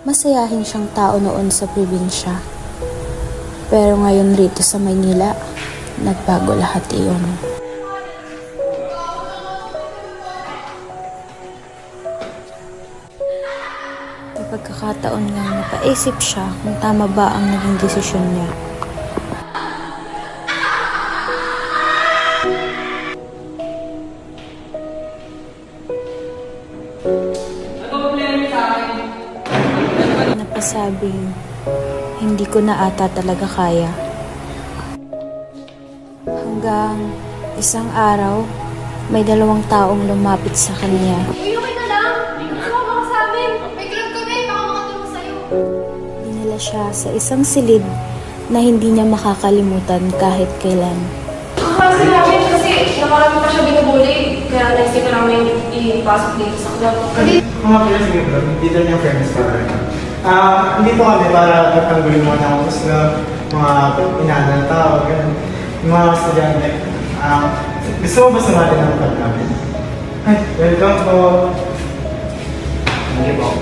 Masayahin siyang tao noon sa probinsya. Pero ngayon rito sa Maynila, nagbago lahat iyon. May pagkakataon nga napaisip siya kung tama ba ang naging desisyon niya. Napasabing, hindi ko na ata talaga kaya. Hanggang isang araw, may 2 taong lumapit sa kanya. Uy, okay ka lang? Sumama ka sa amin. May club kami, baka makatulong sa'yo. Dinala siya sa isang silid na hindi niya makakalimutan kahit kailan. Kasi namin kasi nakarami pa siya binubuli. Kaya naisip ko namin ipasok dito sa club. Mga pala sige bro, dito niya friends para dito kami para pagtanggulin mga tao sa mga inaano na tao, ganun. Yung mga estudyante. Gusto mo ba sumali ng club namin? Ay, welcome po. Hindi po.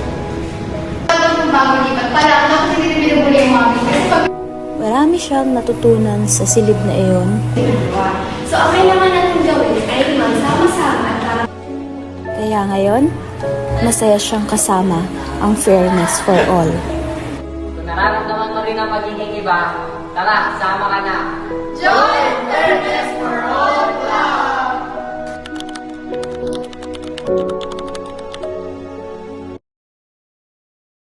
Kung bago lipat pala, ako kasi hindi binubuli yung mami. Kasi pag Marami siyang natutunan sa silid na iyon. so, ang kailangan natin gawin ay magsama-sama at para Kaya ngayon, masaya siyang kasama ang fairness for all. Kung nararamdaman mo rin ang pagiging iba, tara, sama ka na. Join Fairness for All Club!